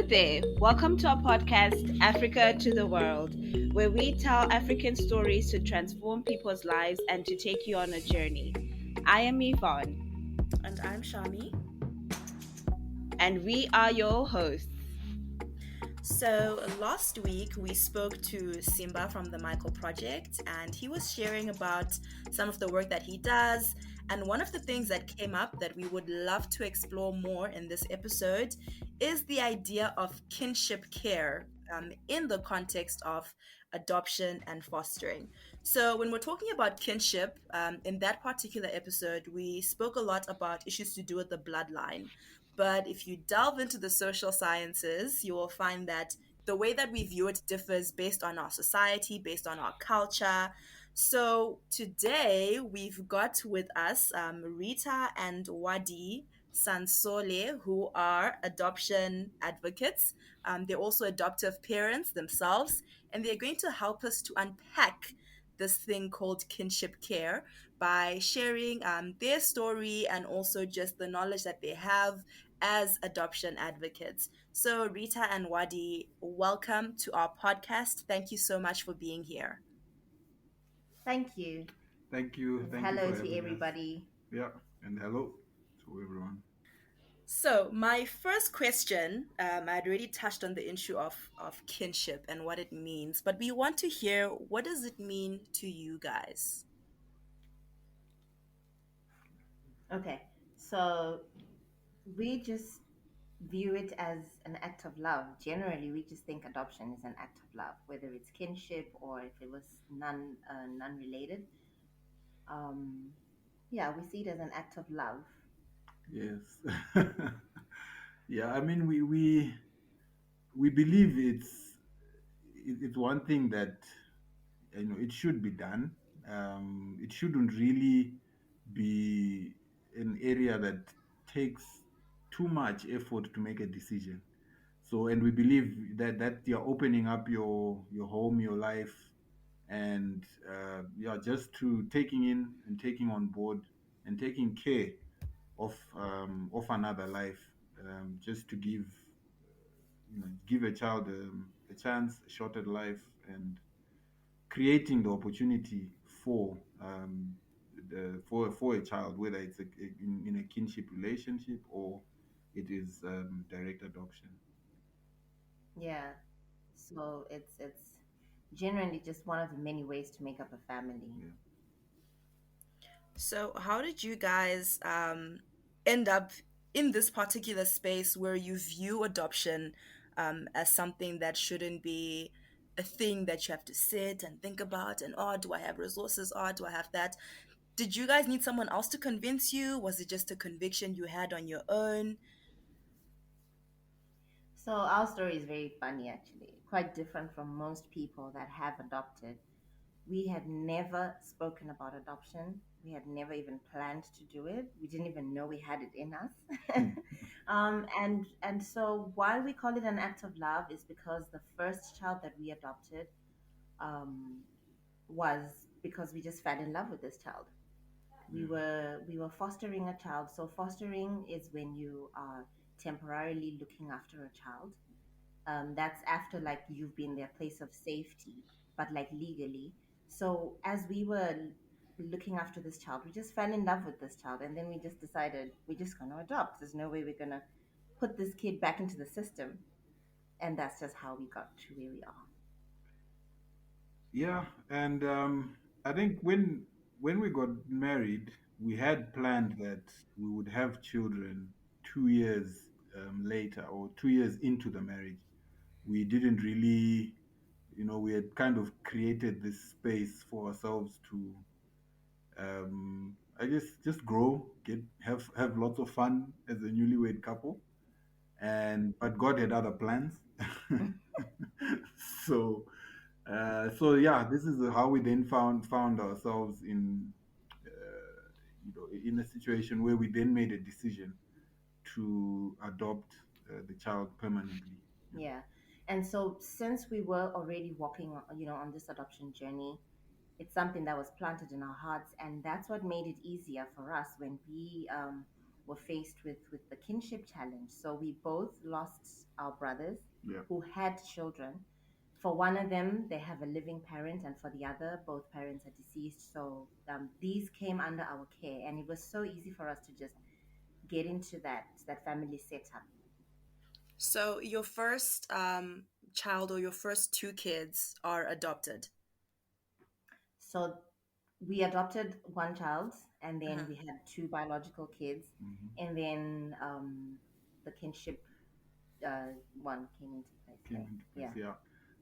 there. Welcome to our podcast, Africa to the World, where we tell African stories to transform people's lives and to take you on a journey. I am Yvonne, And I'm Shami. and we are your hosts. So, last week we spoke to Simba from the Michael Project, and he was sharing about some of the work that he does. And one of the things that came up that we would love to explore more in this episode is the idea of kinship care in the context of adoption and fostering. So, when we're talking about kinship, in that particular episode, we spoke a lot about issues to do with the bloodline. But if you delve into the social sciences, you will find that the way that we view it differs based on our society, based on our culture. So today we've got with us Rita and Waddi Sansole, who are adoption advocates. They're also adoptive parents themselves, and they're going to help us to unpack this thing called kinship care by sharing their story and also just the knowledge that they have as adoption advocates. So, Rita and Waddi, welcome to our podcast. Thank you so much for being here. Thank you. Thank you. And Thank you hello for to having us. everybody. Yeah, and hello to everyone. So, my first question, I'd already touched on the issue of kinship and what it means, but we want to hear, what does it mean to you guys? Okay, so we just view it as an act of love. Generally, we just think adoption is an act of love, whether it's kinship or if it was none related. Um, yeah, we see it as an act of love. Yes. Yeah, I mean we believe it's one thing that it should be done. It shouldn't really be an area that takes too much effort to make a decision. So, and we believe that you're opening up your home, your life, and yeah, just to taking in and taking on board and taking care of another life, just to give a child a chance, a shot at life, and creating the opportunity for for a child, whether it's in a kinship relationship or it is direct adoption. Yeah, so it's generally just one of the many ways to make up a family. Yeah. So, how did you guys end up in this particular space where you view adoption as something that shouldn't be a thing that you have to sit and think about? And oh, do I have resources? Oh, do I have that? Did you guys need someone else to convince you? Was it just a conviction you had on your own? So our story is very funny, actually, quite different from most people that have adopted. We had never spoken about adoption. We had never even planned to do it. We didn't even know we had it in us. And so why we call it an act of love is because the first child that we adopted um, was because we just fell in love with this child. We were fostering a child. So fostering is when you are temporarily looking after a child. That's after like you've been their place of safety, but like legally. So as we were looking after this child, we just fell in love with this child, and then we just decided we're just gonna adopt. There's no way we're gonna put this kid back into the system, and that's just how we got to where we are. Yeah, and I think when we got married, we had planned that we would have children 2 years later or 2 years into the marriage. We didn't really, we had kind of created this space for ourselves to, I guess, just grow, have lots of fun as a newlywed couple, and but God had other plans. so so yeah, this is how we then found ourselves in a situation where we then made a decision to adopt the child permanently. Yeah. And so since we were already walking, on this adoption journey, it's something that was planted in our hearts, and that's what made it easier for us when we were faced with the kinship challenge. So we both lost our brothers Yeah. who had children. For one of them, they have a living parent, and for the other, both parents are deceased. So these came under our care, and it was so easy for us to just get into that family setup. So your first child or your first two kids are adopted. So we adopted one child, and then Uh-huh. we had two biological kids, Hmm. and then the kinship one came into place Came there. into place. Yeah, Yeah.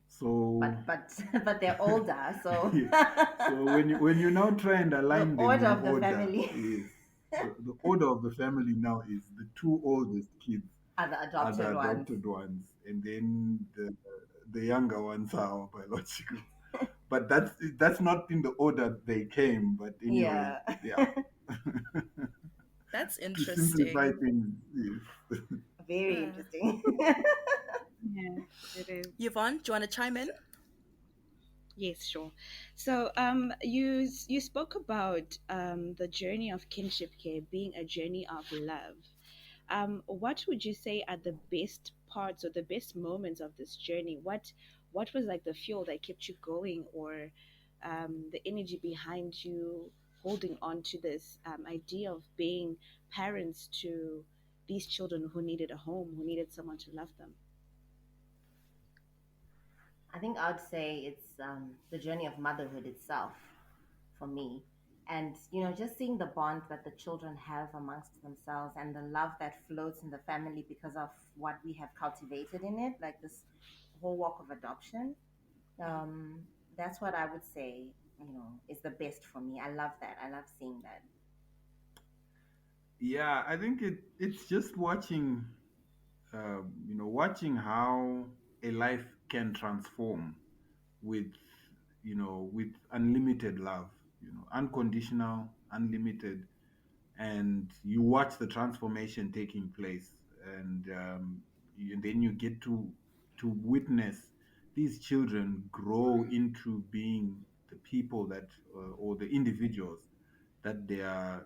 So but but they're older, so yeah. So when you now try and the align them order in of the order, family is the order of the family now is the two oldest kids are the are the adopted ones. adopted ones, and then the younger ones are our biological. But that's not in the order they came. But anyway, Yeah, yeah. That's To simplify interesting. things, yes. very Uh, interesting. Yeah, it is. Yvonne, do you want to chime in? Yes, sure. So, you spoke about the journey of kinship care being a journey of love. What would you say are the best parts or the best moments of this journey? What was like the fuel that kept you going, or the energy behind you holding on to this idea of being parents to these children who needed a home, who needed someone to love them? I think I'd say it's the journey of motherhood itself for me. And, just seeing the bond that the children have amongst themselves and the love that floats in the family because of what we have cultivated in it, like this whole walk of adoption. Um, that's what I would say, is the best for me. I love that. I love seeing that. Yeah, I think it's just watching, watching how a life can transform with, with unlimited love, unconditional, unlimited, and you watch the transformation taking place, and then you get to witness these children grow into being the people that, or the individuals that they are,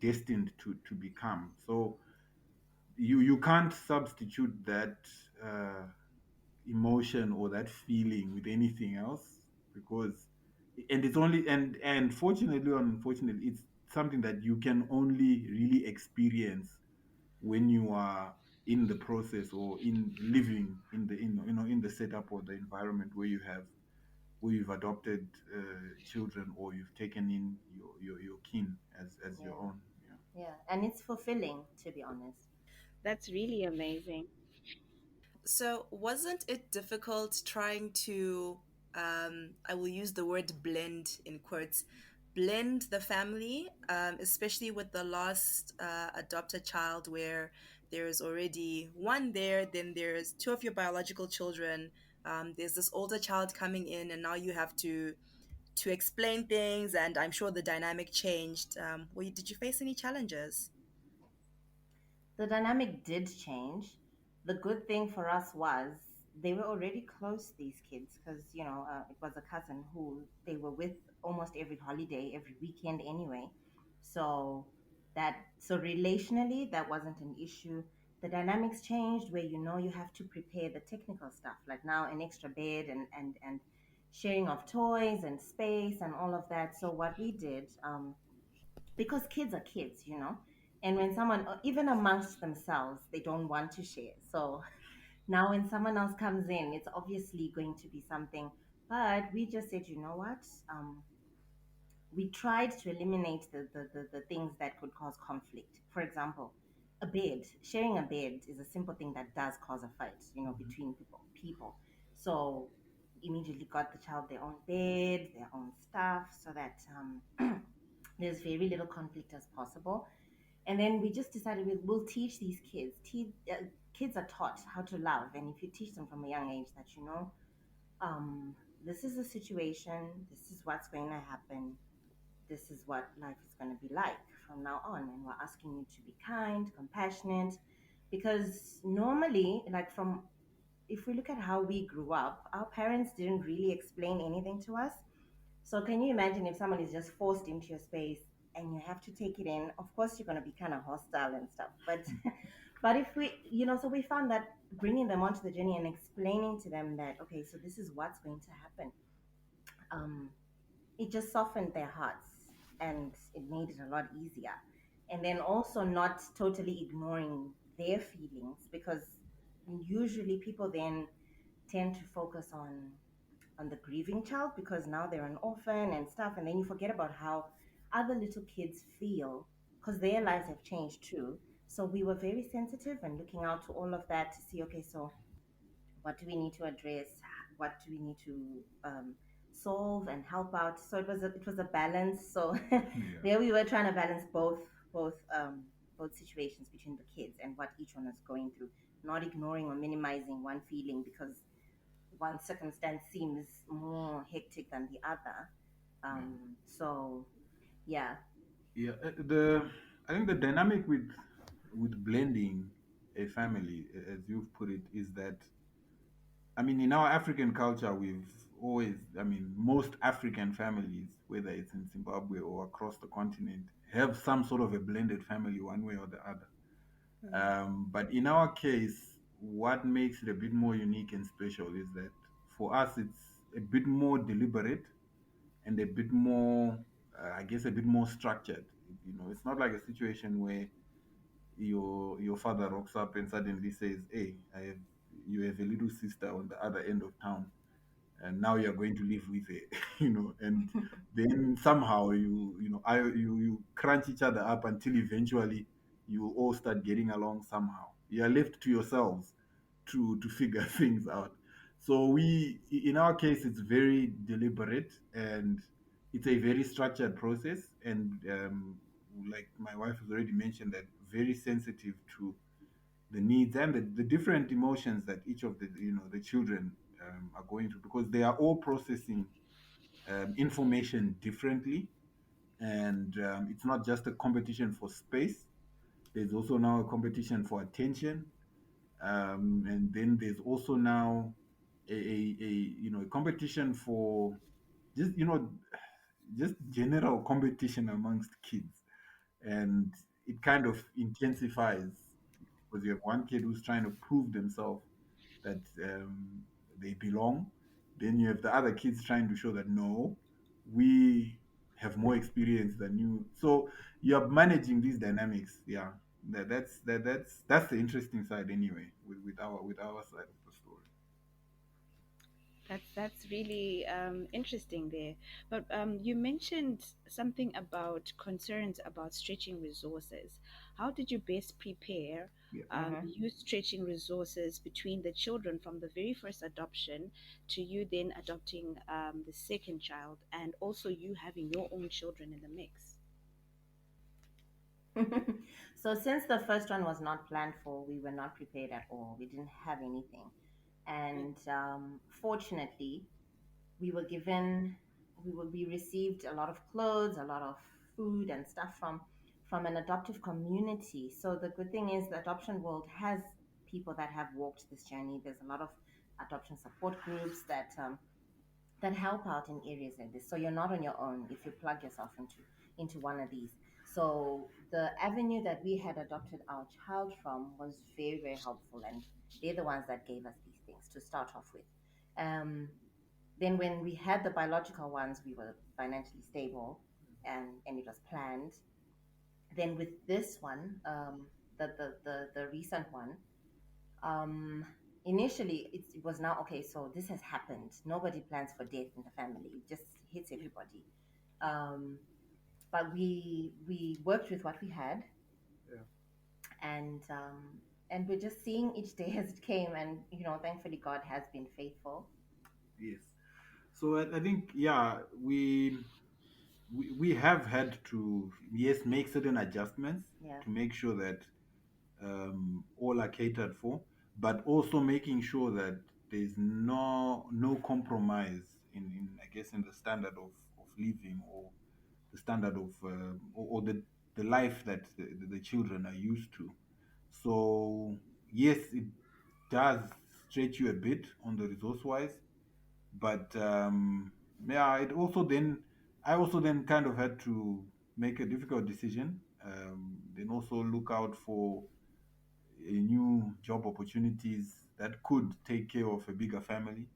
destined to become. So you can't substitute that emotion or that feeling with anything else, because and it's only and fortunately or unfortunately, it's something that you can only really experience when you are in the process or in living in the in the setup or the environment where you've adopted children, or you've taken in your kin as your Yeah. own. Yeah. Yeah. And it's fulfilling, to be honest. That's really amazing. So, wasn't it difficult trying to, I will use the word blend in quotes, blend the family, especially with the last adopted child where there's already one there, then there's two of your biological children, there's this older child coming in, and now you have to explain things, and I'm sure the dynamic changed. Did you face any challenges? The dynamic did change. The good thing for us was they were already close, these kids, because, it was a cousin who they were with almost every holiday, every weekend anyway. So so relationally, that wasn't an issue. The dynamics changed where, you have to prepare the technical stuff, like now an extra bed and sharing of toys and space and all of that. So what we did, because kids are kids, and when someone, even amongst themselves, they don't want to share. So now when someone else comes in, it's obviously going to be something. But we just said, you know what? We tried to eliminate the things that could cause conflict. For example, a bed. Sharing a bed is a simple thing that does cause a fight, between people. So immediately got the child their own bed, their own stuff, so that there's very little conflict as possible. And then we just decided we'll teach these kids. Kids are taught how to love, and if you teach them from a young age that, um, this is the situation, this is what's going to happen, this is what life is going to be like from now on, and we're asking you to be kind, compassionate, because normally, like from if we look at how we grew up, our parents didn't really explain anything to us. So can you imagine if someone is just forced into your space and you have to take it in. Of course, you're going to be kind of hostile and stuff, but but if we, so we found that bringing them onto the journey and explaining to them that, okay, so this is what's going to happen, um, it just softened their hearts and it made it a lot easier. And then also not totally ignoring their feelings, because usually people then tend to focus on the grieving child because now they're an orphan and stuff, and then you forget about how other little kids feel because their lives have changed too. So we were very sensitive and looking out to all of that to see, okay, so what do we need to address, what do we need to solve and help out. So it was a balance. So Yeah. there we were trying to balance both situations between the kids and what each one is going through, not ignoring or minimizing one feeling because one circumstance seems more hectic than the other. Yeah. So yeah. Yeah. The I think the dynamic with blending a family, as you've put it, is that, I mean, in our African culture, we've always, I mean, most African families, whether it's in Zimbabwe or across the continent, have some sort of a blended family one way or the other. But in our case, what makes it a bit more unique and special is that for us, it's a bit more deliberate and a bit more, I guess, a bit more structured. It's not like a situation where your father rocks up and suddenly says, "Hey, you have a little sister on the other end of town, and now you're going to live with it," and then somehow you crunch each other up until eventually you all start getting along somehow. You are left to yourselves to figure things out. So in our case, it's very deliberate and it's a very structured process, and like my wife has already mentioned, that very sensitive to the needs and the different emotions that each of the children are going through, because they are all processing information differently, and it's not just a competition for space. There's also now a competition for attention, and then there's also now a competition for just just general competition amongst kids, and it kind of intensifies because you have one kid who's trying to prove themselves that they belong. Then you have the other kids trying to show that no, we have more experience than you. So you're managing these dynamics. Yeah, that's the interesting side anyway with our side of the story. That's really interesting there. But you mentioned something about concerns about stretching resources. How did you best prepare Yeah. Mm-hmm. you stretching resources between the children from the very first adoption to you then adopting the second child and also you having your own children in the mix? So since the first one was not planned for, we were not prepared at all. We didn't have anything, and fortunately, we were given we received a lot of clothes, a lot of food and stuff from an adoptive community. So the good thing is the adoption world has people that have walked this journey. There's a lot of adoption support groups that help out in areas like this. So you're not on your own if you plug yourself into one of these. So the avenue that we had adopted our child from was very, very helpful, and they're the ones that gave us these things to start off with. Um, then when we had the biological ones, we were financially stable, and it was planned. Then with this one, the recent one, um, initially it was now okay. So this has happened. Nobody plans for death in the family. It just hits everybody. Um, but we worked with what we had, Yeah. and we're just seeing each day as it came. And thankfully, God has been faithful. Yes. So I think, yeah, we have had to, yes, make certain adjustments Yeah. to make sure that all are catered for, but also making sure that there's no compromise in I guess in the standard of living, or the standard of or the life that the children are used to. So yes, it does stretch you a bit on the resource wise, but yeah, it also then I also then kind of had to. make a difficult decision. Then also look out for a new job opportunities that could take care of a bigger family.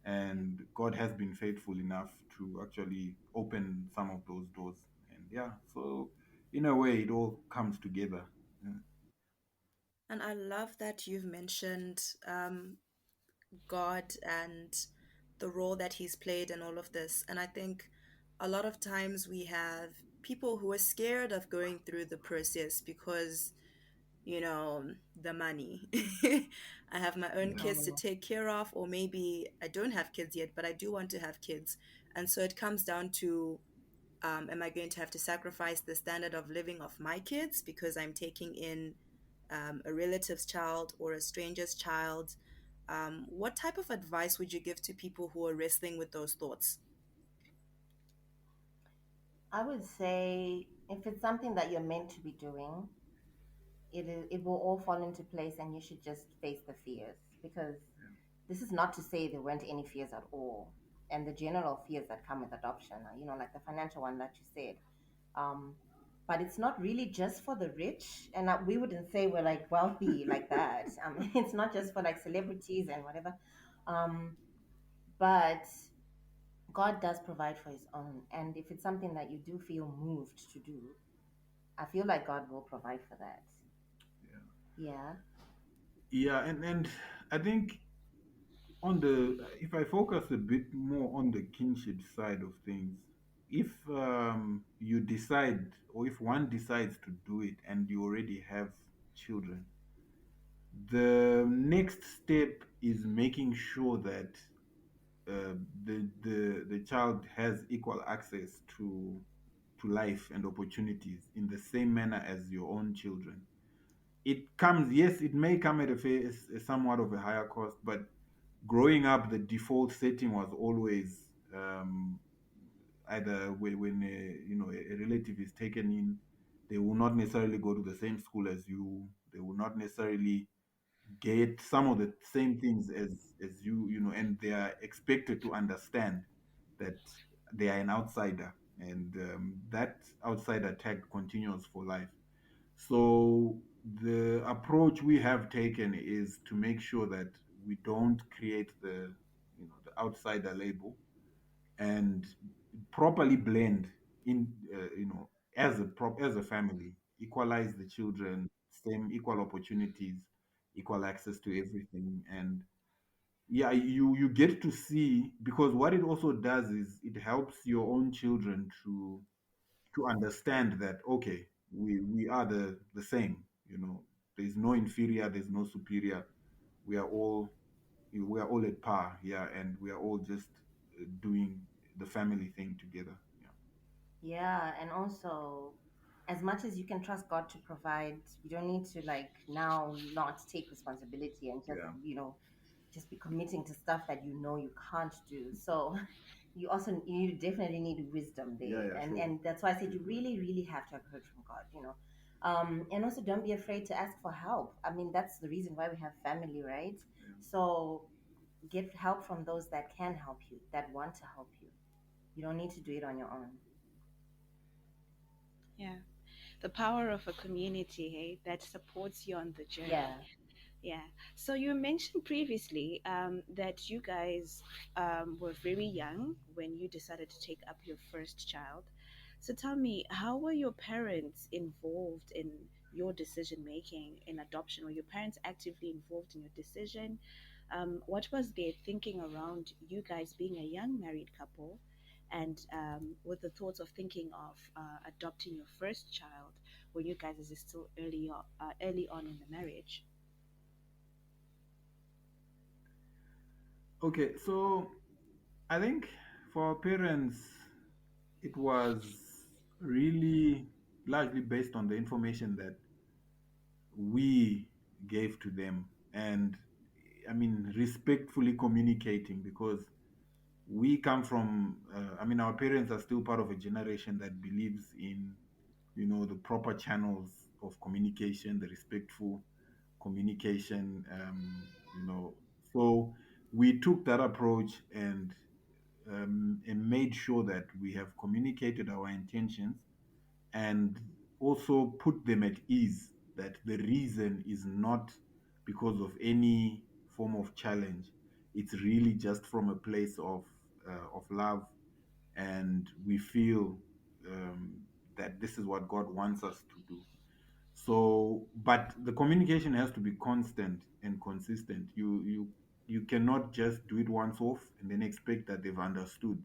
And God has been faithful enough to actually open some of those doors. And yeah, so in a way, it all comes together. Yeah. And I love that you've mentioned God and the role that He's played in all of this. And I think a lot of times we have people who are scared of going through the process because, you know, the money. I have my own Yeah. kids to take care of, or maybe I don't have kids yet, but I do want to have kids. And so it comes down to, am I going to have to sacrifice the standard of living of my kids because I'm taking in a relative's child or a stranger's child? What type of advice would you give to people who are wrestling with those thoughts? I would say if it's something that you're meant to be doing, it will all fall into place, and you should just face the fears, because this is not to say there weren't any fears at all, and the general fears that come with adoption, like the financial one that you said. um, but it's not really just for the rich, and we wouldn't say we're like wealthy like that. It's not just for like celebrities and whatever. um, but God does provide for his own, and if it's something that you do feel moved to do, I feel like God will provide for that. Yeah. Yeah. Yeah, and I think on the if I focus a bit more on the kinship side of things, if you decide, or if one decides to do it and you already have children, the next step is making sure that the child has equal access to life and opportunities in the same manner as your own children. It comes, yes, it may come at a somewhat of a higher cost, but growing up, the default setting was always either when a relative is taken in, they will not necessarily go to the same school as you. They will not necessarily get some of the same things as you, and they are expected to understand that they are an outsider, and that outsider tag continues for life. So the approach we have taken is to make sure that we don't create the outsider label, and properly blend in, as a family, equalize the children, same equal opportunities, equal access to everything. And yeah, you get to see, because what it also does is it helps your own children to understand that, okay, we are the same. There's no inferior, there's no superior. we are all we are all at par, yeah, and we are all just doing the family thing together. Yeah. Yeah, and also, as much as you can trust God to provide, you don't need to like now not take responsibility and just, Yeah. just be committing to stuff that you can't do. So you definitely need wisdom Yeah, there. yeah, And sure. and that's why I said you Definitely. really, really have to have heard from God. And also don't be afraid to ask for help. I mean, that's the reason why we have family, right? Yeah. So get help from those that can help you, that want to help you. You don't need to do it on your own. Yeah. The power of a community, hey, that supports you on the journey. Yeah. Yeah. So you mentioned previously that you guys were very young when you decided to take up your first child. So tell me, how were your parents involved in your decision making in adoption? Were your parents actively involved in your decision? What was their thinking around you guys being a young married couple, and with the thoughts of thinking of adopting your first child when you guys is still early on in the marriage? Okay, so I think for our parents, it was really largely based on the information that we gave to them, and I mean respectfully communicating, because we come from I mean, our parents are still part of a generation that believes in the proper channels of communication, the respectful communication. So we took that approach, and made sure that we have communicated our intentions, and also put them at ease that the reason is not because of any form of challenge. It's really just from a place of love, and we feel um, that this is what God wants us to do. So, but the communication has to be constant and consistent. You cannot just do it once off and then expect that they've understood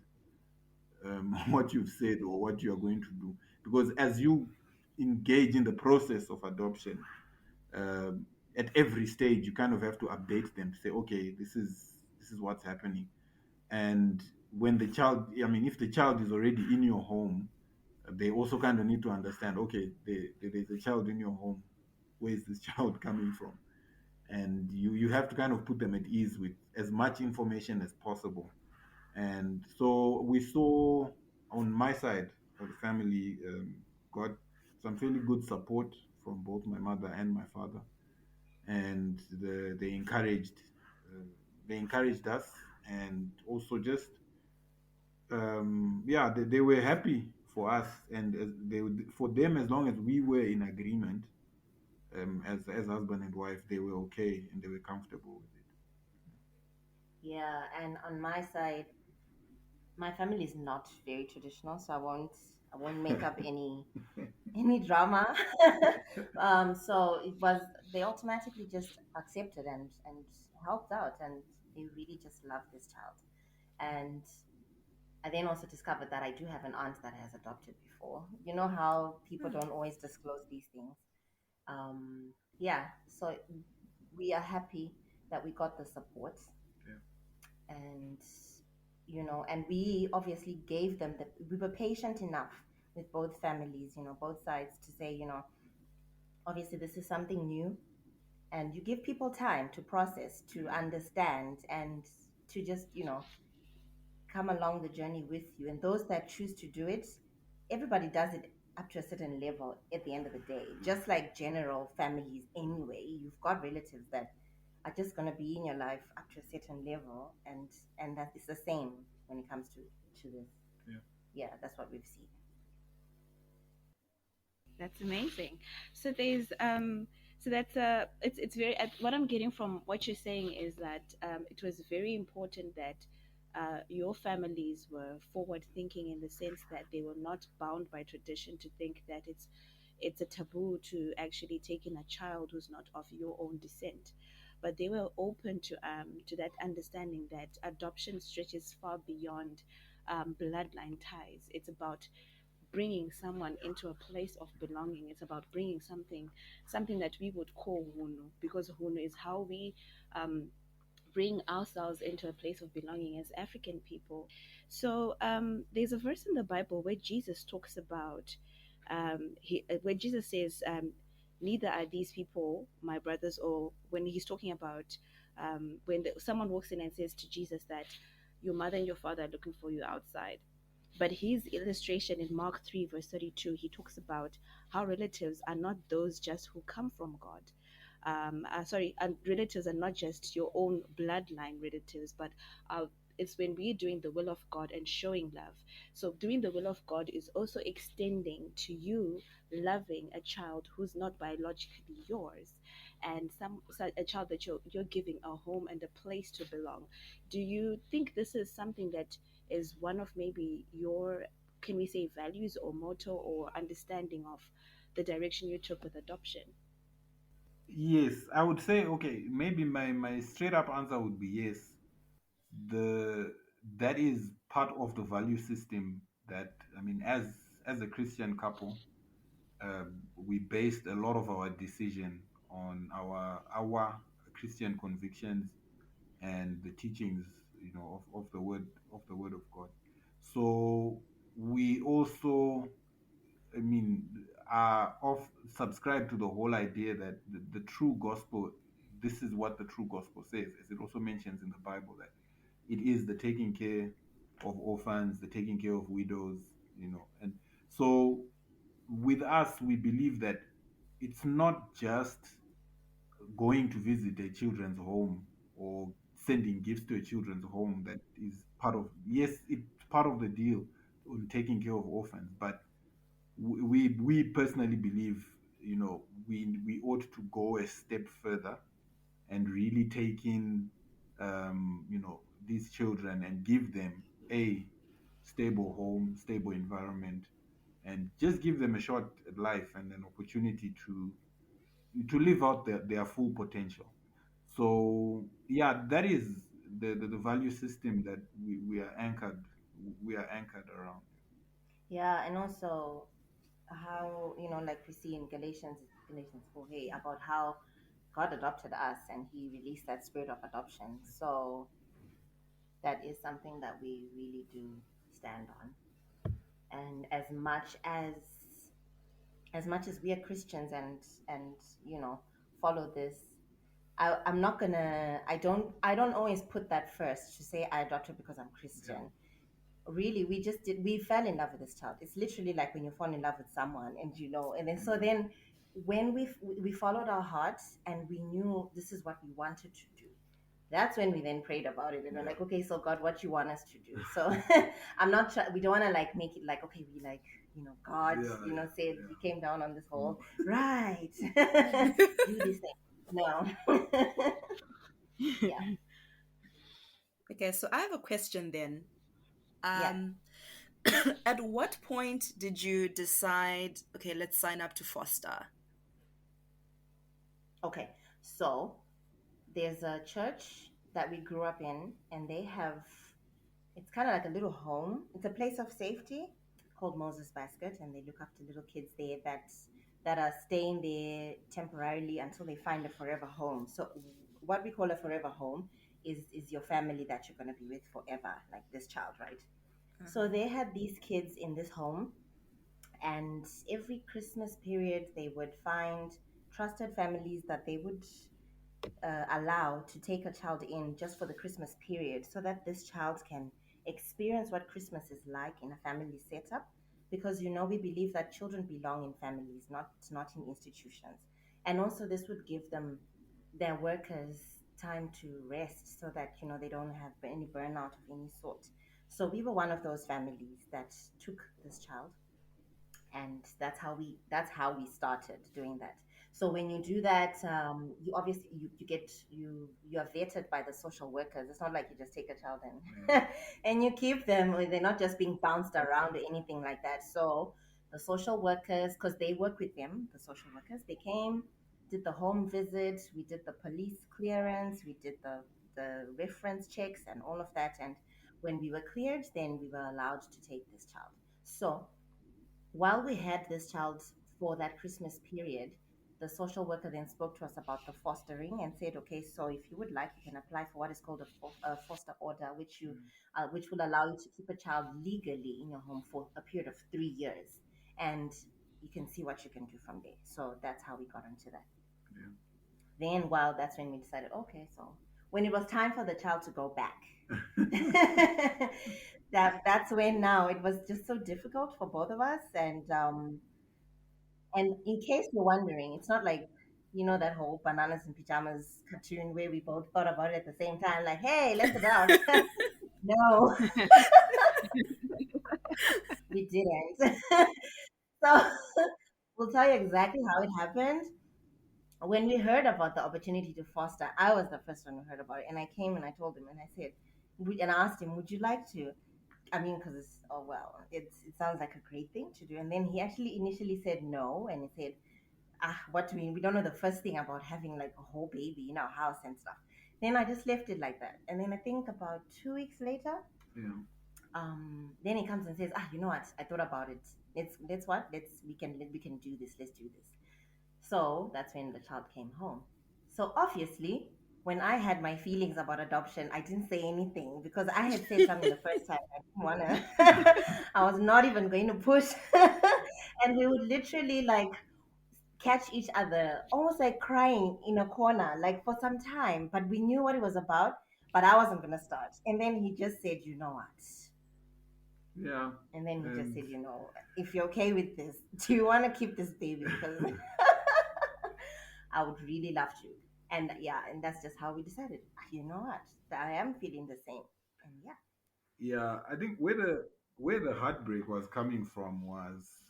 what you've said or what you are going to do. Because as you engage in the process of adoption, um, at every stage, you kind of have to update them to say, okay, this is what's happening. And when the child, I mean, if the child is already in your home, they also kind of need to understand, okay, there's a child in your home. Where is this child coming from? And you have to kind of put them at ease with as much information as possible. And so we saw on my side of the family, got some fairly good support from both my mother and my father, and uh, they encouraged us, and also just yeah, they were happy for us, and for them, as long as we were in agreement, as husband and wife, they were okay and they were comfortable with it. Yeah, and on my side, my family is not very traditional, so I won't make up any drama. So it was, they automatically just accepted and helped out, and they really just love this child. And I then also discovered that I do have an aunt that has adopted before. You know how people Hmm. don't always disclose these things. Yeah, so we are happy that we got the support, Yeah. and and we obviously gave them the, we were patient enough with both families, both sides, to say, obviously this is something new, and you give people time to process, to understand, and to just come along the journey with you. And those that choose to do it, everybody does it up to a certain level at the end of the day. Just like general families anyway, you've got relatives that are just going to be in your life up to a certain level, and that is the same when it comes to this. Yeah. Yeah, that's what we've seen. That's amazing. So there's so that's it's very what I'm getting from what you're saying is that it was very important that your families were forward thinking in the sense that they were not bound by tradition to think that it's a taboo to actually take in a child who's not of your own descent, but they were open to that understanding that adoption stretches far beyond bloodline ties. It's about bringing someone into a place of belonging. It's about bringing something that we would call hunu, because hunu is how we um, bring ourselves into a place of belonging as African people. So there's a verse in the Bible where Jesus talks about where Jesus says, "Neither are these people my brothers," or when he's talking about when someone walks in and says to Jesus that your mother and your father are looking for you outside. But his illustration in Mark 3, verse 32, he talks about how relatives are not those just who come from God. And relatives are not just your own bloodline relatives, but uh, it's when we're doing the will of God and showing love. So, doing the will of God is also extending to you loving a child who's not biologically yours, and a child that you're giving a home and a place to belong. Do you think this is something that is one of maybe your, can we say, values or motto or understanding of the direction you took with adoption? Yes, I would say, okay, maybe my straight up answer would be yes. The That is part of the value system that, I mean, as a Christian couple, we based a lot of our decision on our Christian convictions and the teachings, of the word of God. So we also, I mean, are of subscribe to the whole idea that the true gospel, this is what the true gospel says, as it also mentions in the Bible, that it is the taking care of orphans, the taking care of widows, and so with us, we believe that it's not just going to visit a children's home or sending gifts to a children's home that is part of, yes, it's part of the deal on taking care of orphans, but we personally believe, we ought to go a step further and really take in, these children and give them a stable home, stable environment, and just give them a short life and an opportunity to live out their full potential. So yeah, that is the value system that we are anchored around. Yeah, and also how, like we see in Galatians 4, hey, about how God adopted us and He released that spirit of adoption. So that is something that we really do stand on. And as much as we are Christians and follow this, I'm not gonna. I don't always put that first to say I adopted because I'm Yeah. Christian. Really, we fell in love with this child. It's literally like when you fall in love with someone, and then so Mm. then when we followed our hearts and we knew this is what we wanted to do, that's when we then prayed about it and we're Yeah. like, okay, so God, what you want us to do? So we don't want to like make it like, okay, we like, God, Yeah. said Yeah. He came down on this No. whole right, do this thing. No. Yeah. Okay, so I have a question then. Yeah. Um, at what point did you decide, okay, let's sign up to foster? Okay. So there's a church that we grew up in, and they have, it's kind of like a little home. It's a place of safety called Moses Basket, and they look after little kids there that are staying there temporarily until they find a forever home. So what we call a forever home is your family that you're going to be with forever, like this child, right? So Uh-huh. they had these kids in this home, and every Christmas period they would find trusted families that they would allow to take a child in just for the Christmas period so that this child can experience what Christmas is like in a family setup. Because we believe that children belong in families, not in institutions. And also, this would give them their workers time to rest so that they don't have any burnout of any sort. So we were one of those families that took this child, and that's how we started doing that. So when you do that, you obviously you are vetted by the social workers. It's not like you just take a child Yeah. and and you keep them, or they're not just being bounced around or anything like that. So the social workers, because they work with them, the social workers, they came, did the home visit, we did the police clearance, we did the reference checks and all of that. And when we were cleared, then we were allowed to take this child. So while we had this child for that Christmas period, the social worker then spoke to us about the fostering and said, okay, so if you would like, you can apply for what is called a foster order, which will allow you to keep a child legally in your home for a period of 3 years, and you can see what you can do from there. So that's how we got into that. Yeah. Then, well, that's when we decided, okay, so when it was time for the child to go back, that's when now it was just so difficult for both of us. And in case you're wondering, it's not like that whole bananas and pajamas cartoon where we both thought about it at the same time, like, hey, let's adopt. No, we didn't. So we'll tell you exactly how it happened. When we heard about the opportunity to foster, I was the first one who heard about it, and I came and I told him and I said, and I asked him, would you like to? I mean, because oh well, it sounds like a great thing to do. And then he actually initially said no, and he said, what do we? We don't know the first thing about having like a whole baby in our house and stuff. Then I just left it like that. And then I think about 2 weeks later, Yeah. then he comes and says, you know what? I thought about it. Let's what? We can do this. Let's do this. So that's when the child came home. So obviously, when I had my feelings about adoption, I didn't say anything because I had said something the first time. I didn't want to. I was not even going to push. And we would literally like catch each other, almost like crying in a corner, like for some time. But we knew what it was about. But I wasn't going to start. And then he just said, you know what? Yeah. And then he just And said, if you're okay with this, do you want to keep this baby? Because I would really love to. And yeah, and that's just how we decided. You know what? I am feeling the same. And yeah. yeah, I think where the heartbreak was coming from was,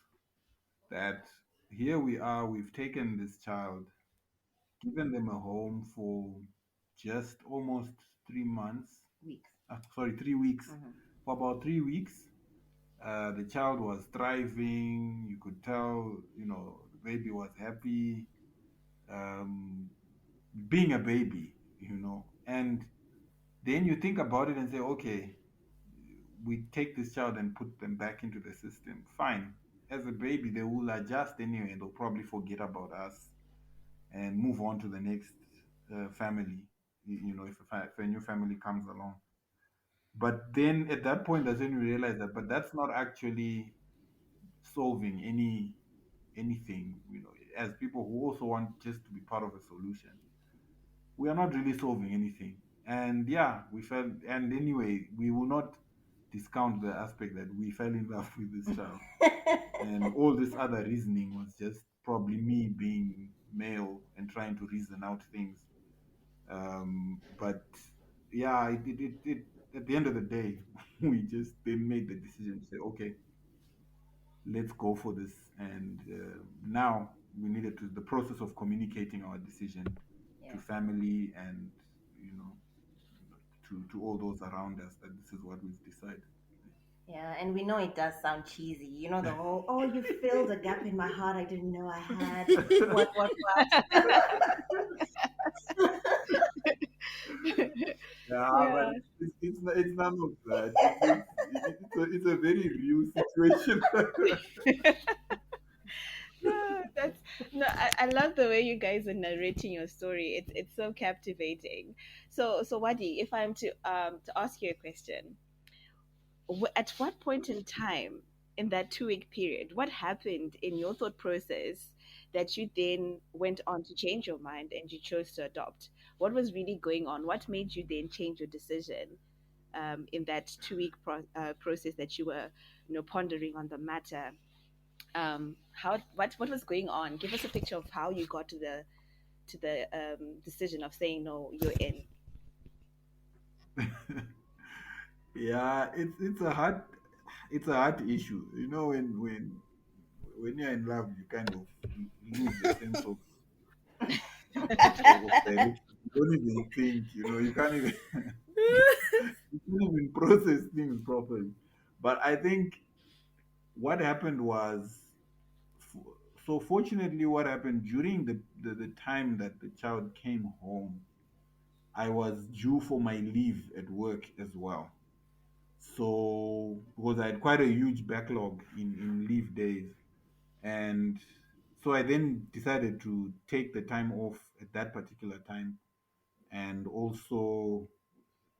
that here we are, we've taken this child, given them a home for just almost 3 months, Weeks. sorry, 3 weeks. Hmm. For about 3 weeks, the child was thriving. You could tell, the baby was happy, um, being a baby. And then you think about it and say, okay, we take this child and put them back into the system. Fine. As a baby, they will adjust anyway. They'll probably forget about us and move on to the next family. If a new family comes along. But then at that point, that's when you realize that. But that's not actually solving anything. As people who also want just to be part of a solution, we are not really solving anything. And yeah, we fell. And anyway, we will not discount the aspect that we fell in love with this child. And all this other reasoning was just probably me being male and trying to reason out things. But yeah, at the end of the day, we just then made the decision to say, okay, let's go for this. And now we needed to the process of communicating our decision to Yeah. family and you know to all those around us that this is what we've decided. Yeah, and we know it does sound cheesy. You know, the whole, oh, you filled a gap in my heart I didn't know I had. What? Yeah, but Yeah. it's none of that. It's a very real situation. No, that's no. I love the way you guys are narrating your story. It's so captivating. So Wadi, if I'm to ask you a question, at what point in time in that 2 week period, what happened in your thought process that you then went on to change your mind and you chose to adopt? What was really going on? What made you then change your decision in that 2 week process that you were, pondering on the matter? How what was going on? Give us a picture of how you got to the decision of saying no, you're in. Yeah, it's a hard issue. When you're in love, you kind of lose the sense of direction. You don't even think. You can't even process things properly. But I think what happened was, f- so fortunately, what happened during the time that the child came home, I was due for my leave at work as well. So, because I had quite a huge backlog in leave days. And so I then decided to take the time off at that particular time. And also,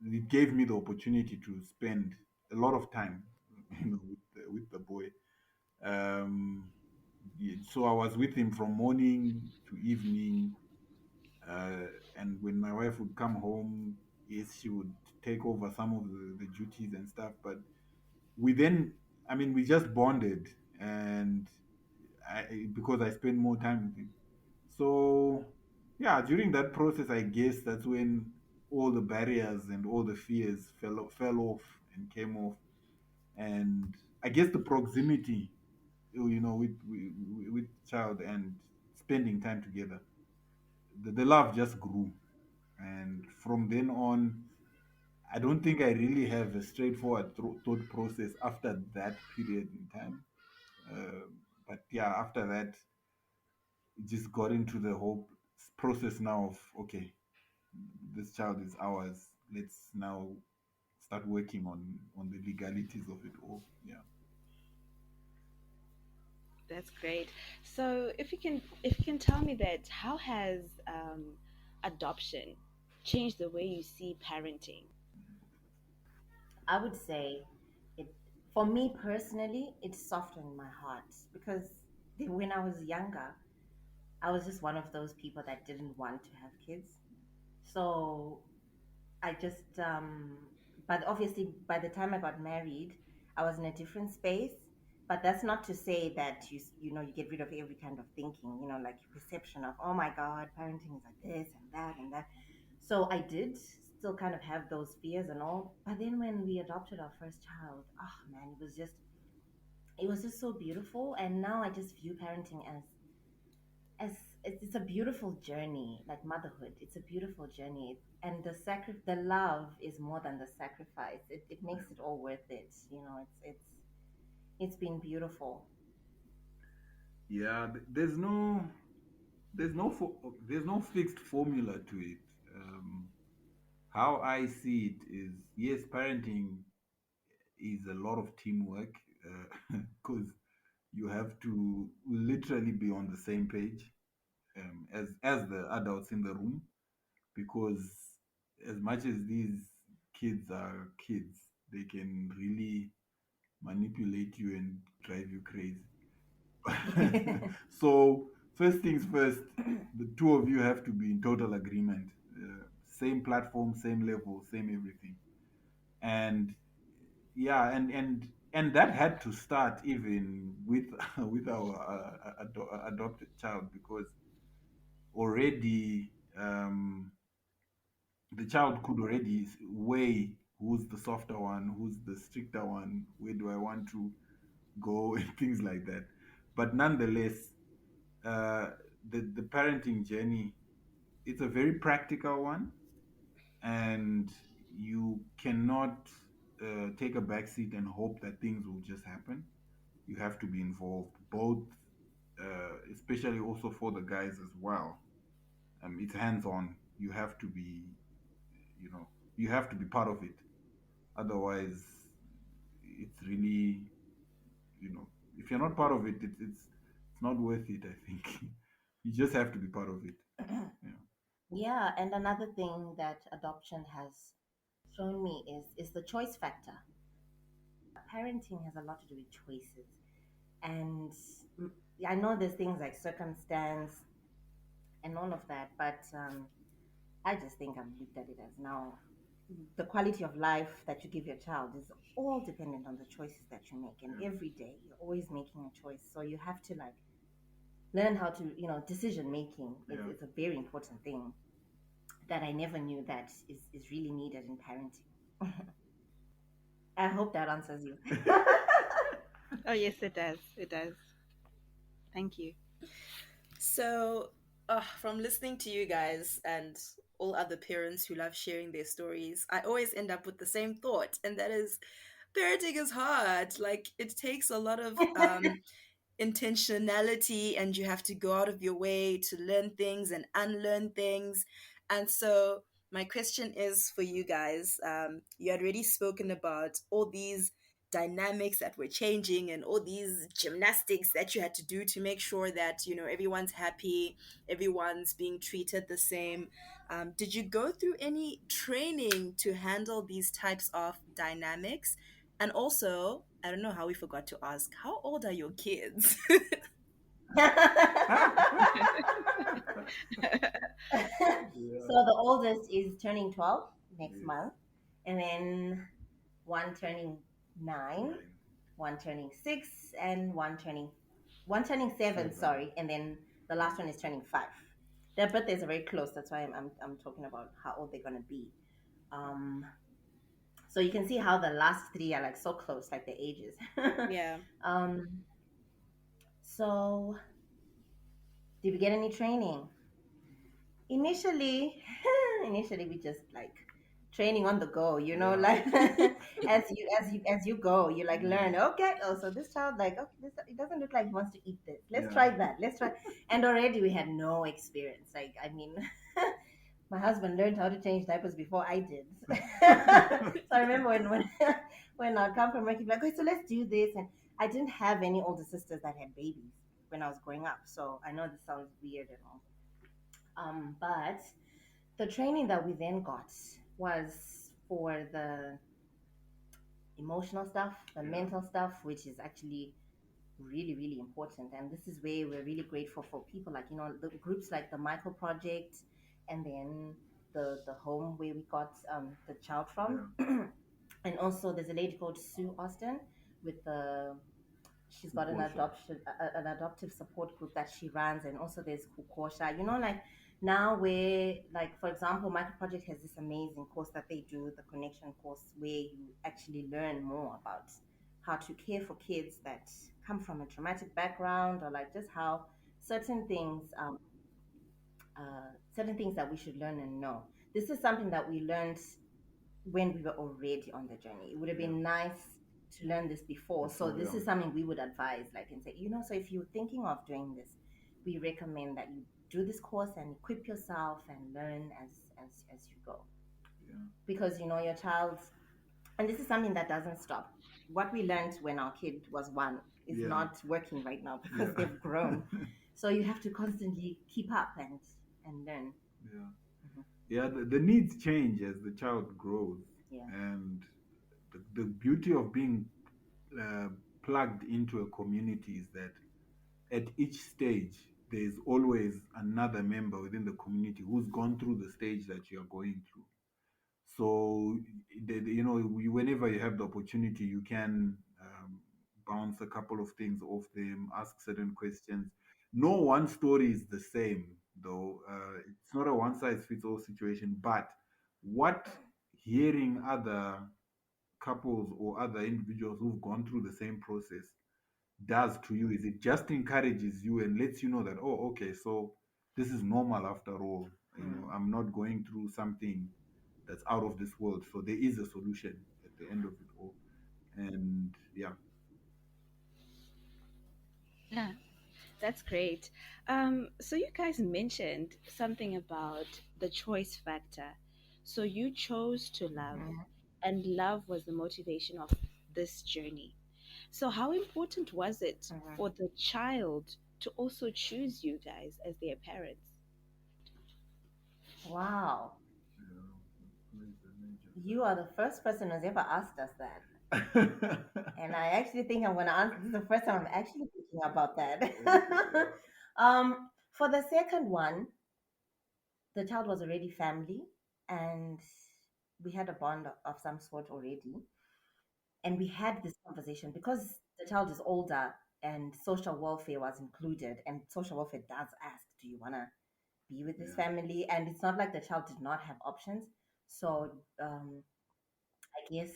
it gave me the opportunity to spend a lot of time, with the boy. So I was with him from morning to evening. And when my wife would come home, yes, she would take over some of the duties and stuff. But we then, I mean, we just bonded, and because I spent more time with him. So, yeah, during that process, I guess that's when all the barriers and all the fears fell off and came off. And I guess the proximity, with child and spending time together, the love just grew. And from then on, I don't think I really have a straightforward thought process after that period in time. Uh, but yeah, after that, it just got into the whole process now of, okay, this child is ours. Let's now start working on the legalities of it all. Yeah. That's great. So if you can tell me that, how has adoption changed the way you see parenting? I would say it, for me personally, it softened my heart because when I was younger, I was just one of those people that didn't want to have kids. So I just, but obviously by the time I got married, I was in a different space. But that's not to say that you get rid of every kind of thinking, like perception of, oh my God, parenting is like this and that and that. So I did still kind of have those fears and all. But then when we adopted our first child, oh man, it was just it was just so beautiful. And now I just view parenting as it's a beautiful journey, like motherhood. It's a beautiful journey, and the love is more than the sacrifice. It makes it all worth it. It's been beautiful. Yeah, there's no fixed formula to it. How I see it is, yes, parenting is a lot of teamwork, because you have to literally be on the same page, as the adults in the room, because as much as these kids are kids, they can really manipulate you and drive you crazy. So first things first, the two of you have to be in total agreement. Same platform, same level, same everything. And yeah, and that had to start even with with our adopted child, because already, the child could already weigh who's the softer one, who's the stricter one, where do I want to go, and things like that. But nonetheless, uh, the parenting journey, it's a very practical one, and you cannot take a back seat and hope that things will just happen. You have to be involved, both, especially also for the guys as well. It's hands on. You have to be, you know, you have to be part of it. Otherwise, it's really, you know, if you're not part of it, it's not worth it. I think you just have to be part of it. Yeah, Yeah, and another thing that adoption has shown me is the choice factor. Parenting has a lot to do with choices, and mm, I know there's things like circumstance and all of that, but I just think I've looked at it as now the quality of life that you give your child is all dependent on the choices that you make, and yeah, every day you're always making a choice, so you have to like learn how to, decision making. yeah. It's a very important thing that I never knew that is really needed in parenting. I hope that answers you. Oh, yes, it does. It does. Thank you. So, from listening to you guys and all other parents who love sharing their stories, I always end up with the same thought, and that is parenting is hard. Like, it takes a lot of intentionality, and you have to go out of your way to learn things and unlearn things. And so my question is for you guys. You had already spoken about all these dynamics that were changing and all these gymnastics that you had to do to make sure that everyone's happy, everyone's being treated the same. Did you go through any training to handle these types of dynamics? And also, I don't know how we forgot to ask, how old are your kids? So Yeah. the oldest is turning 12 next Yes. month, and then one turning 9, Nine, one turning 6, and one turning 7, seven. sorry, and then the last one is turning 5. Their birthdays are very close. That's why I'm talking about how old they're gonna be. Um, so you can see how the last three are like so close, like the ages. Yeah. um, so did we get any training? Initially, initially we just like training on the go, Yeah. like as you go, you like learn. Mm. Okay, oh, so this child like, okay, this it doesn't look like he wants to eat this. Let's Yeah. try that. Let's try. And already we had no experience. Like, I mean, my husband learned how to change diapers before I did. So I remember when when I'd come from work, he'd be like, okay, so let's do this. And I didn't have any older sisters that had babies when I was growing up, so I know this sounds weird and all. But the training that we then got was for the emotional stuff, the Yeah. mental stuff, which is actually really, really important. And this is where we're really grateful for people like, the groups like the Michael Project, and then the home where we got the child from. Yeah. And also there's a lady called Sue Austin with the she's got Sukosha. an adoptive support group that she runs, and also there's Kukosha. Like now where, like, for example, Micro Project has this amazing course that they do, the connection course, where you actually learn more about how to care for kids that come from a traumatic background, or like just how certain things certain things that we should learn and know. This is something that we learned when we were already on the journey. It would have Yeah. been nice to learn this before. So Before, this yeah. is something we would advise, like, and say, so if you're thinking of doing this, we recommend that you do this course and equip yourself and learn as you go. Yeah. Because your child, and this is something that doesn't stop. What we learned when our kid was one is Yeah. not working right now because Yeah. they've grown. So you have to constantly keep up and learn. Yeah. Mhm. Yeah, the needs change as the child grows. Yeah. And the beauty of being uh, plugged into a community is that at each stage, there's always another member within the community who's gone through the stage that you're going through. So, whenever you have the opportunity, you can bounce a couple of things off them, ask certain questions. No one story is the same, though. It's not a one size fits all situation. But what hearing other couples or other individuals who've gone through the same process does to you is it just encourages you and lets you know that, oh, okay, so this is normal after all. Mm. I'm not going through something that's out of this world. So there is a solution at the end of it all. And yeah, Yeah, that's great. So you guys mentioned something about the choice factor. So you chose to love, Mhm. and love was the motivation of this journey. So how important was it Mhm. for the child to also choose you guys as their parents? Wow. yeah, plays a You are the first person who's ever asked us that. major And I actually think I'm going to answer. This is the first time I'm actually thinking about that. okay, yeah, For the second one, the child was already family, and we had a bond of some sort already. And we had this conversation because the child is older and social welfare was included. And social welfare does ask, do you want to be with this yeah, family? And it's not like the child did not have options. So I guess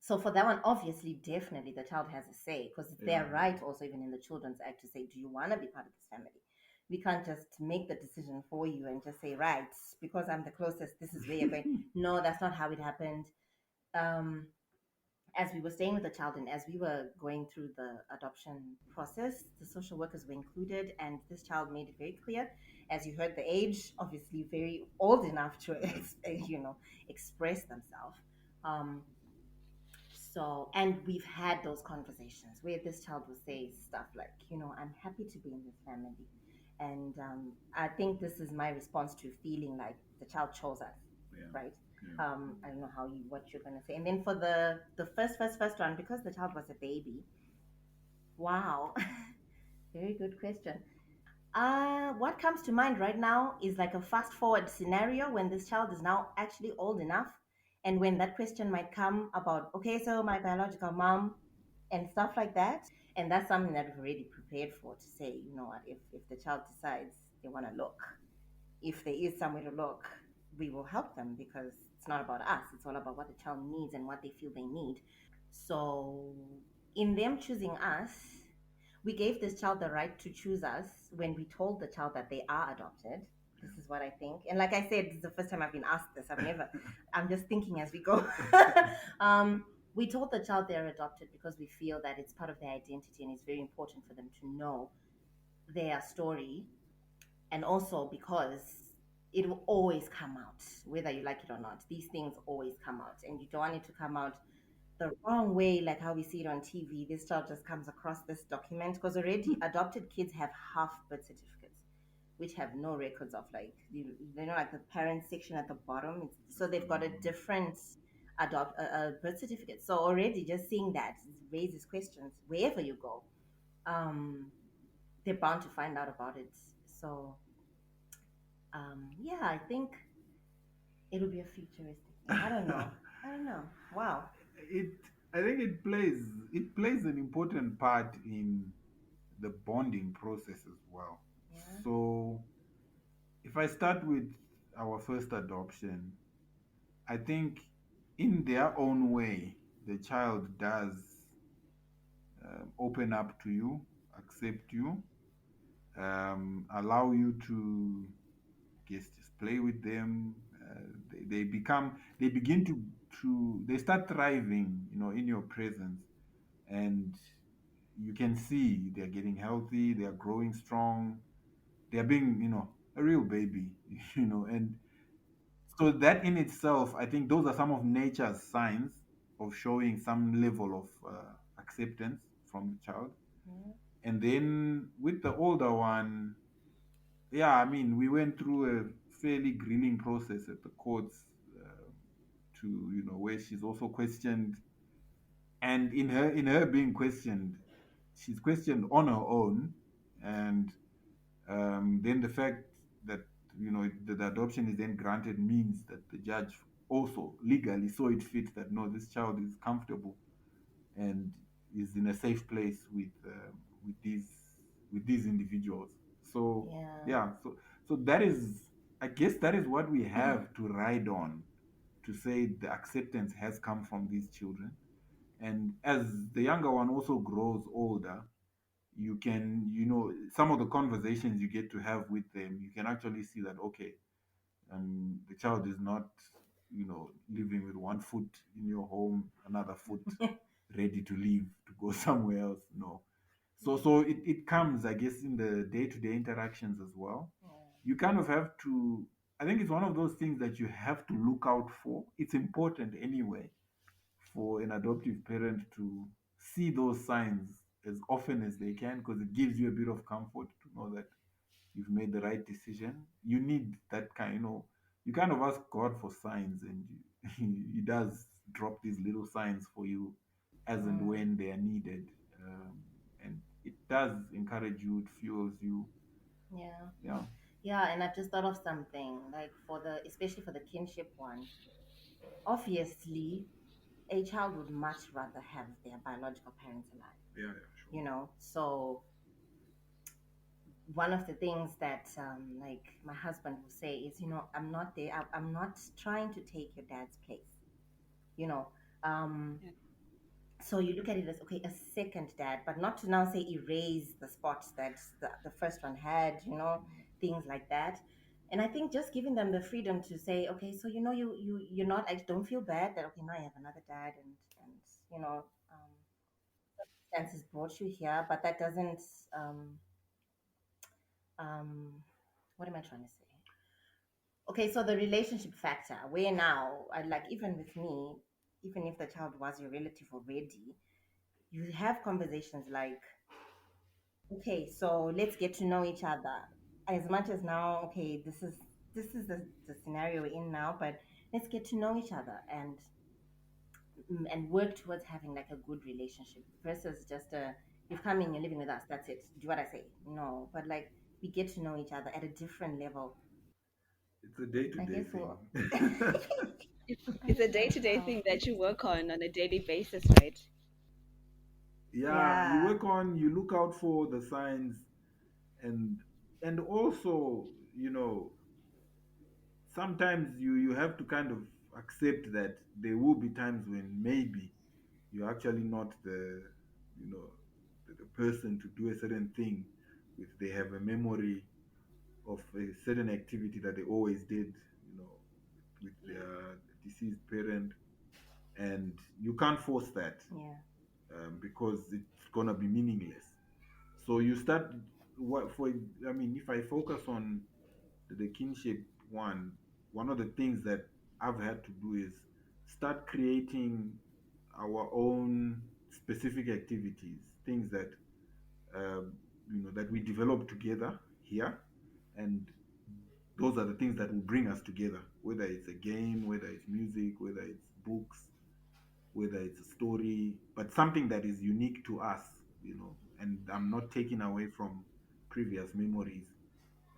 so for that one, obviously, definitely the child has a say because it's yeah, their right also even in the Children's Act to say, do you want to be part of this family? We can't just make the decision for you and just say, right, because I'm the closest, this is where you're going. No, that's not how it happened. Um, as we were staying with the child and as we were going through the adoption process, the social workers were included, and this child made it very clear, as you heard the age, obviously very old enough to, express themselves. Um, and we've had those conversations where this child will say stuff like, I'm happy to be in this family. And I think this is my response to feeling like the child chose us, yeah, right? yeah, I don't know what you're gonna say. And then for the first one, because the child was a baby. Wow, very good question. What comes to mind right now is like a fast forward scenario when this child is now actually old enough, and when that question might come about, okay, so my biological mom and stuff like that, and that's something that we've already prepared for to say, you know what, if the child decides they want to look, if there is somewhere to look, we will help them because it's not about us. It's all about what the child needs and what they feel they need. So, in them choosing us, we gave this child the right to choose us when we told the child that they are adopted. This is what I think. And like I said, this is the first time I've been asked this. I'm just thinking as we go. We told the child they're adopted because we feel that it's part of their identity and it's very important for them to know their story. And also because it will always come out, whether you like it or not. These things always come out, and you don't want it to come out the wrong way, like how we see it on TV. This child just comes across this document because already adopted kids have half birth certificates, which have no records of like like the parent section at the bottom. So they've got a different birth certificate. So already just seeing that raises questions wherever you go. They're bound to find out about it. So yeah, I think it'll be a futuristic thing. I don't know. I don't know. Wow. it I think it plays an important part in the bonding process as well. Yeah. So if I start with our first adoption, I think in their own way, the child does. open up to you, accept you, allow you to guess just play with them. They become they begin to they start thriving, in your presence, and you can see they're getting healthy, they are growing strong, they are being, a real baby, and so that in itself, I think those are some of nature's signs of showing some level of acceptance from the child. Yeah. And then with the older one, yeah, I mean, we went through a fairly grilling process at the courts, to, where she's also questioned, and in her being questioned, she's questioned on her own, and then the fact that, the adoption is then granted means that the judge also legally saw it fit that no, this child is comfortable and is in a safe place with these with these individuals. So Yeah. yeah, so that is, I guess, that is what we have to ride on to say the acceptance has come from these children. And as the younger one also grows older, you can, some of the conversations you get to have with them, you can actually see that, okay, the child is not, living with one foot in your home, another foot ready to leave to go somewhere else. No. So it comes, I guess, in the day-to-day interactions as well. You kind of have to, I think it's one of those things that you have to look out for. It's important anyway for an adoptive parent to see those signs as often as they can, because it gives you a bit of comfort to know that you've made the right decision. You need that kind, you kind of ask God for signs, and He does drop these little signs for you as and Mm. when they are needed. And it does encourage you, it fuels you. Yeah. Yeah. Yeah, and I've just thought of something like especially for the kinship one. Obviously, a child would much rather have their biological parents alive, Yeah, yeah, sure. So one of the things that, like my husband will say is, I'm not there. I'm not trying to take your dad's place, you know. Um, Yeah. so you look at it as, okay, a second dad, but not to now say erase the spots that the first one had, things like that. And I think just giving them the freedom to say, okay, so you're not, I don't feel bad that, okay, now I have another dad, and you know circumstances brought you here, but that doesn't, um um what am I trying to say? Okay, so the relationship factor, where now, like, even with me, even if the child was your relative already, you have conversations like, okay, so let's get to know each other. As much as now, okay, this is the scenario we're in now, but let's get to know each other, and work towards having like a good relationship versus just a, you've come in, you're living with us, that's it. Do what I say. No, but like, we get to know each other at a different level. It's a day to I day guess thing. what. It's a day-to-day Oh, thing that you work on a daily basis, right? Yeah, you yeah, work on, you look out for the signs, and also, sometimes you have to kind of accept that there will be times when maybe you're actually not you know the person to do a certain thing with. They have a memory of a certain activity that they always did, with their deceased parent, and you can't force that, yeah, because it's gonna be meaningless. So you start, what for, I mean, if I focus on the kinship one of the things that I've had to do is start creating our own specific activities, things that, that we develop together here, and those are the things that will bring us together. Whether it's a game, whether it's music, whether it's books, whether it's a story, but something that is unique to us, and I'm not taking away from previous memories,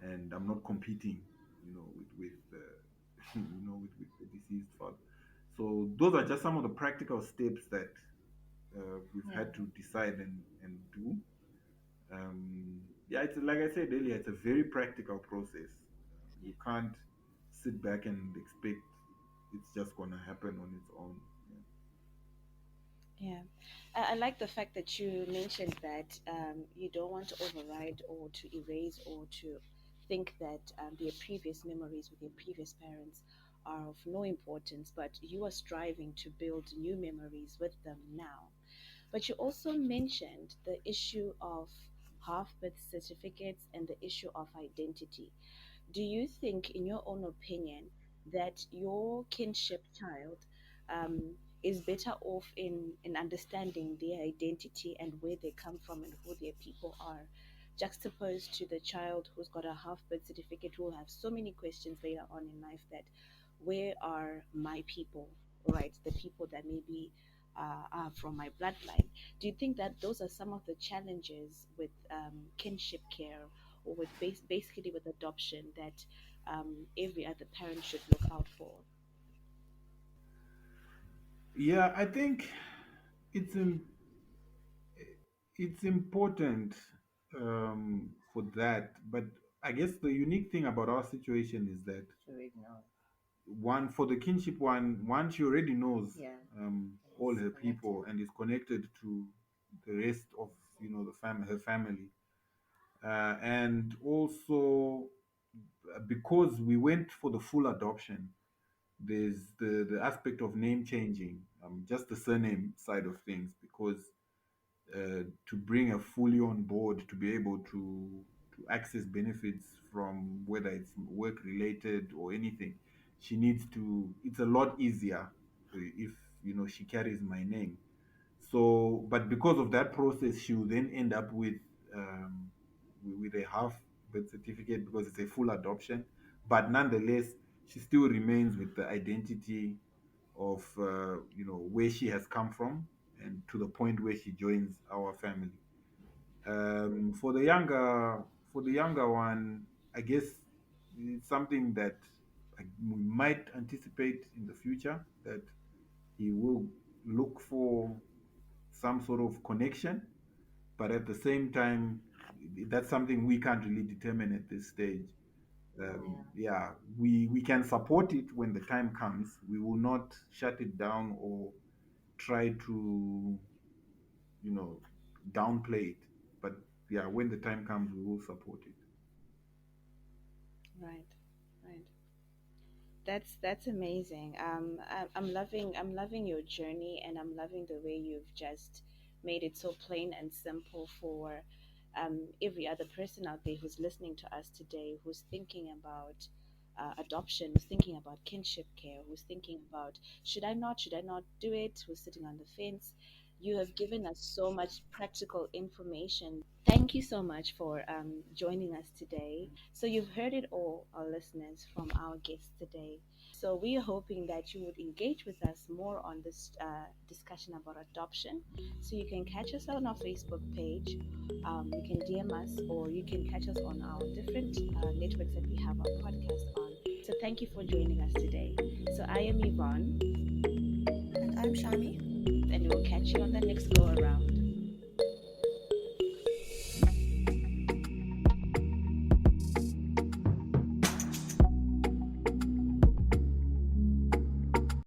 and I'm not competing, with the deceased father. So those are just some of the practical steps that we've yeah, had to decide and do. Yeah, it's like I said earlier, it's a very practical process. You can't sit back and expect it's just gonna happen on its own. Yeah. Yeah, I like the fact that you mentioned that you don't want to override or to erase or to think that their previous memories with their previous parents are of no importance, but you are striving to build new memories with them now. But you also mentioned the issue of half birth certificates and the issue of identity. Do you think, in your own opinion, that your kinship child um, is better off in understanding their identity and where they come from and who their people are, juxtaposed to the child who's got a half birth certificate who will have so many questions later on in life that where are my people, right? The people that maybe are from my bloodline. Do you think that those are some of the challenges with kinship care or with basically with adoption that every other parent should look out for? Yeah, I think it's it's important for that, but I guess the unique thing about our situation is that She already knows. one for the kinship one, she already knows Yeah, and all it's her connected. people and is connected to the rest of the her family, and also because we went for the full adoption, there's the aspect of name changing, just the surname side of things, because to bring her fully on board to be able to access benefits from whether it's work related or anything, she needs to. It's a lot easier if she carries my name. So, but because of that process, she will then end up um, with a half birth certificate because it's a full adoption. But nonetheless, she still remains with the identity of where she has come from and to the point where she joins our family. For the younger one, I guess it's something that we might anticipate in the future, that he will look for some sort of connection, but at the same time, that's something we can't really determine at this stage. Yeah, Yeah, we can support it when the time comes. We will not shut it down or try to you know downplay it. But yeah, when the time comes, we will support it. Right, right. That's amazing. I'm loving your journey, and I'm loving the way you've just made it so plain and simple for every other person out there who's listening to us today, who's thinking about adoption, who's thinking about kinship care, who's thinking about should I not do it, who's sitting on the fence. You have given us so much practical information. Thank you so much for joining us today. So, you've heard it all, our listeners, from our guests today. So, we are hoping that you would engage with us more on this discussion about adoption. So, you can catch us on our Facebook page, you can DM us, or you can catch us on our different networks that we have our podcast on. So, thank you for joining us today. So, I am Yvonne, And I'm Shami. and we'll catch you on the next go around.